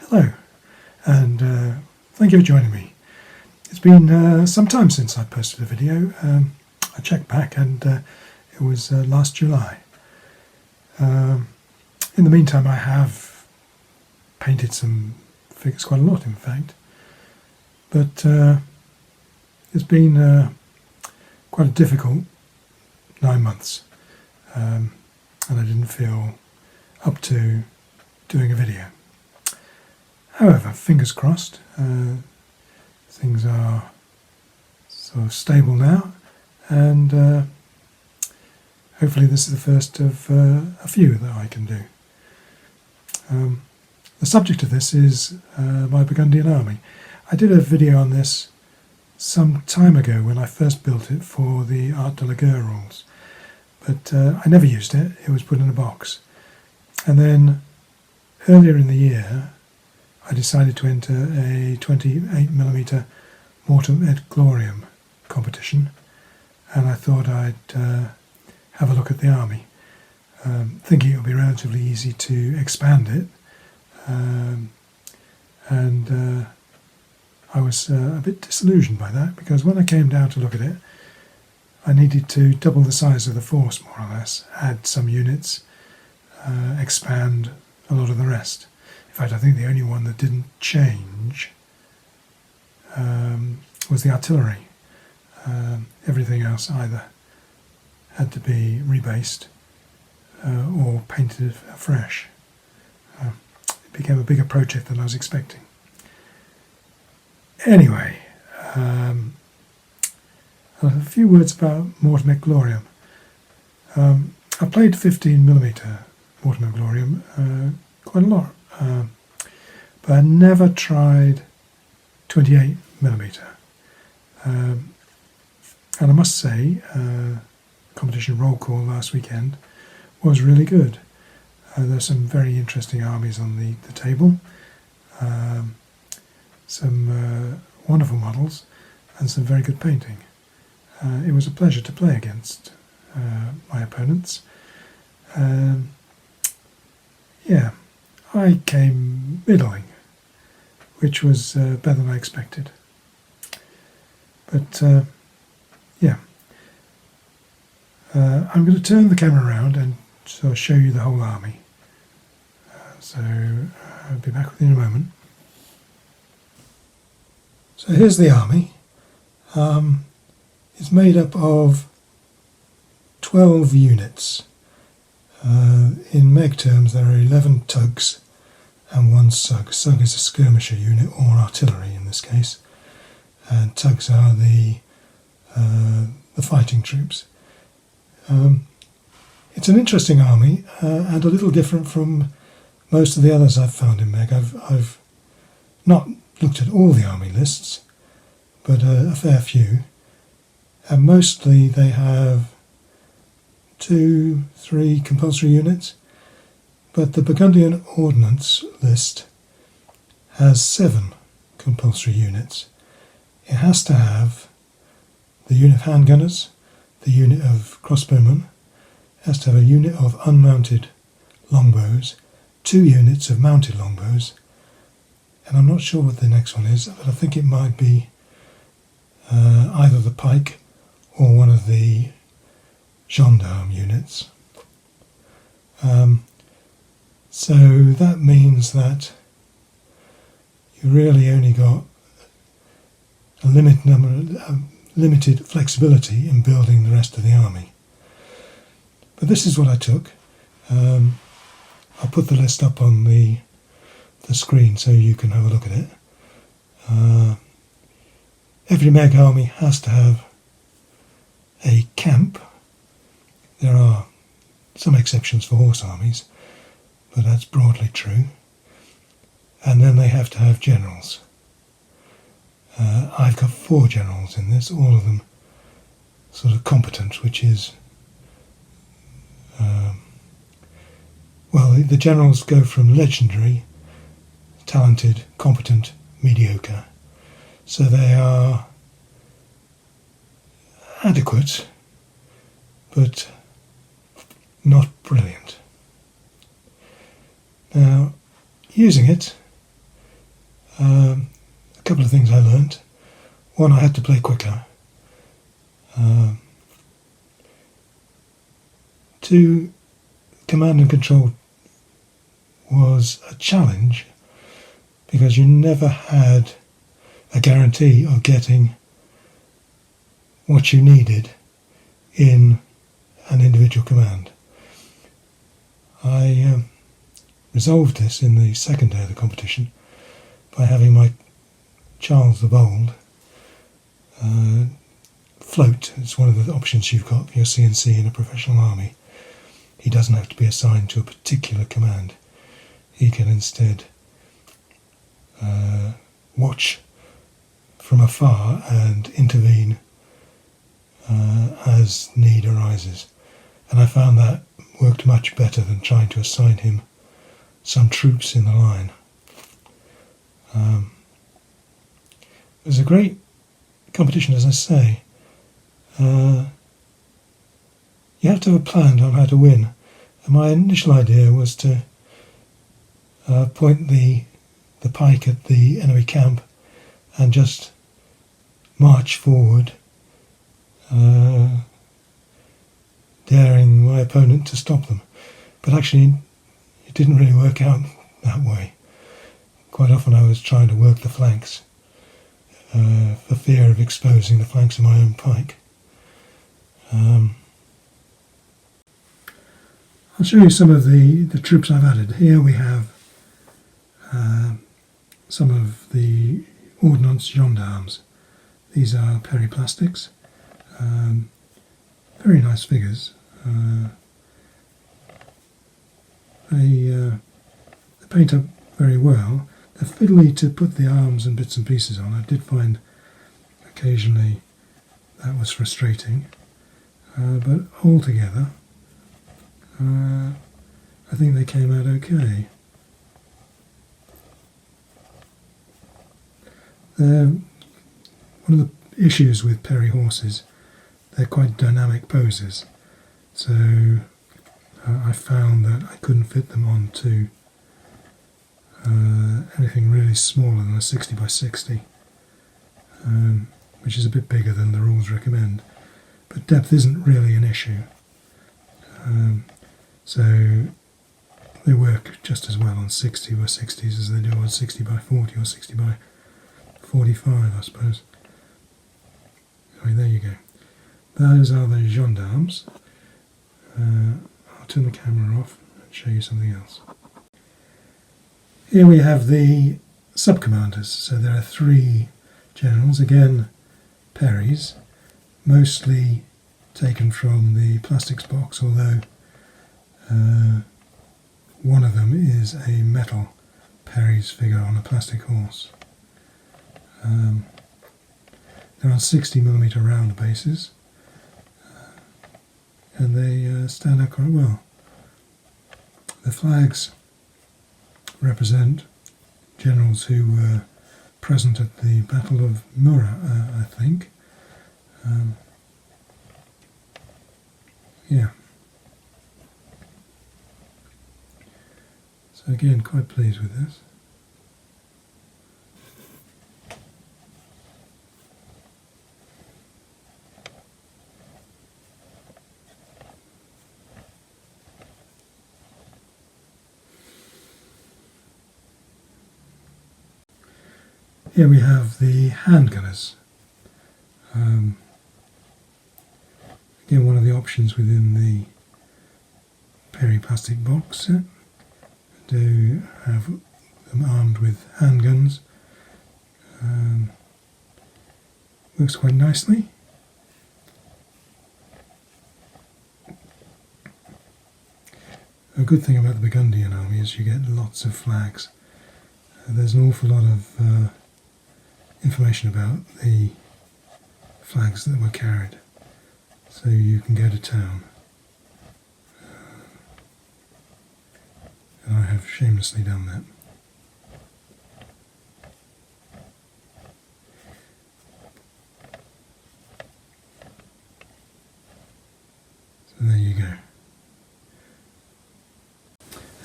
Hello, and thank you for joining me. It's been some time since I posted a video. I checked back and it was last July. In the meantime, I have painted some figures, quite a lot in fact, but it's been quite a difficult 9 months, and I didn't feel up to doing a video. However, fingers crossed, things are sort of stable now, and hopefully this is the first of a few that I can do. The subject of this is my Burgundian army. I did a video on this some time ago when I first built it for the Art de la Guerre rules, but I never used it. It was put in a box. And then earlier in the year I decided to enter a 28mm Mortem et Gloriam competition, and I thought I'd have a look at the army, thinking it would be relatively easy to expand it, and I was a bit disillusioned by that, because when I came down to look at it, I needed to double the size of the force, more or less, add some units, expand a lot of the rest. In fact, I think the only one that didn't change was the artillery. Everything else either had to be rebased or painted afresh. It became a bigger project than I was expecting. Anyway, a few words about Mortem et Gloriam. I played 15mm Mortem et Gloriam quite a lot. But I never tried 28mm. And I must say, competition roll call last weekend was really good. There's some very interesting armies on the table, some wonderful models, and some very good painting. It was a pleasure to play against my opponents. Yeah. I came middling, which was better than I expected. But yeah, I'm going to turn the camera around and sort of show you the whole army. So I'll be back with you in a moment. So here's the army. It's made up of 12 units. In meg terms, there are 11 tugs and 1 sug. Sug is a skirmisher unit, or artillery in this case, and tugs are the fighting troops. It's an interesting army, and a little different from most of the others I've found in meg. I've not looked at all the army lists, but a fair few, and mostly they have 2-3 compulsory units, but the Burgundian Ordonnance list has 7 compulsory units. It has to have the unit of handgunners, the unit of crossbowmen, it has to have a unit of unmounted longbows, 2 units of mounted longbows, and I'm not sure what the next one is, but I think it might be either the pike or one of the gendarme units. So that means that you really only got a limited flexibility in building the rest of the army. But this is what I took. I'll put the list up on the screen so you can have a look at it. Every meg army has to have a camp. There are some exceptions for horse armies, but that's broadly true. And then they have to have generals. I've got 4 generals in this, all of them sort of competent, which is... well, the generals go from legendary, talented, competent, mediocre. So they are adequate, but not brilliant. Now, using it, A couple of things I learnt. One, I had to play quicker. Two, command and control was a challenge because you never had a guarantee of getting what you needed in an individual command. I resolved this in the second day of the competition by having my Charles the Bold float. It's one of the options you've got for your CNC in a professional army. He doesn't have to be assigned to a particular command. He can instead watch from afar and intervene as need arises. And I found that worked much better than trying to assign him some troops in the line. It was a great competition, as I say. You have to have a plan on how to win. And my initial idea was to point the pike at the enemy camp and just march forward, daring my opponent to stop them. But actually, it didn't really work out that way. Quite often I was trying to work the flanks for fear of exposing the flanks of my own pike. I'll show you some of the troops I've added. Here we have some of the Ordnance gendarmes. These are periplastics. Very nice figures. They paint up very well. They're fiddly to put the arms and bits and pieces on. I did find occasionally that was frustrating. But altogether, I think they came out okay. One of the issues with Perry horses, they're quite dynamic poses, so I found that I couldn't fit them onto anything really smaller than a 60 by 60, which is a bit bigger than the rules recommend. But depth isn't really an issue, so they work just as well on 60 by 60s as they do on 60 by 40 or 60 by 45, I suppose. Anyway, there you go. Those are the gendarmes. I'll turn the camera off and show you something else. Here we have the sub-commanders. So there are 3 generals, again Perrys, mostly taken from the plastics box, although one of them is a metal Perry's figure on a plastic horse. They're on 60mm round bases, and they stand out quite well. The flags represent generals who were present at the Battle of Murat, I think. Yeah. So again, quite pleased with this. Here we have the handgunners. Again, one of the options within the Perry plastic box set. Do have them armed with handguns. Works quite nicely. A good thing about the Burgundian army is you get lots of flags. There's an awful lot of information about the flags that were carried, so you can go to town. And I have shamelessly done that. So there you go.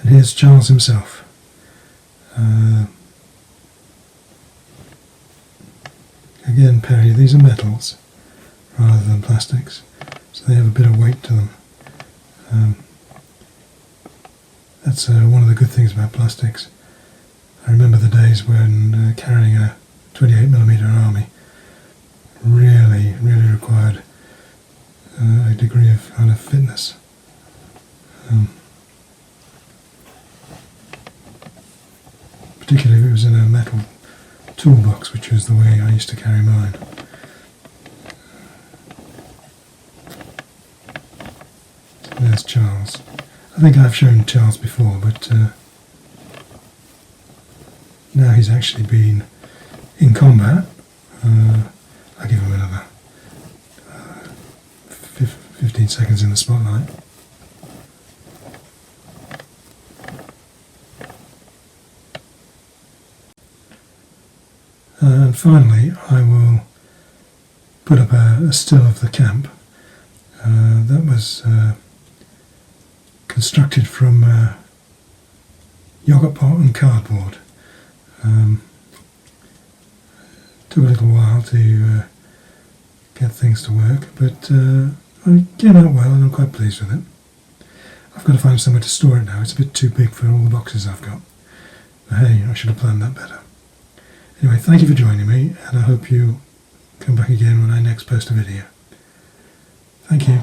And here's Charles himself. Perry. These are metals rather than plastics, so they have a bit of weight to them. That's one of the good things about plastics. I remember the days when carrying a 28mm army really required a degree of kind of fitness. Particularly if it was in a metal toolbox, which was the way I used to carry mine. So there's Charles. I think I've shown Charles before, but now he's actually been in combat. I'll give him another 15 seconds in the spotlight. And finally, I will put up a still of the camp that was constructed from yogurt pot and cardboard. Took a little while to get things to work, but it came out well and I'm quite pleased with it. I've got to find somewhere to store it now. It's a bit too big for all the boxes I've got. But hey, I should have planned that better. Anyway, thank you for joining me, and I hope you come back again when I next post a video. Thank you.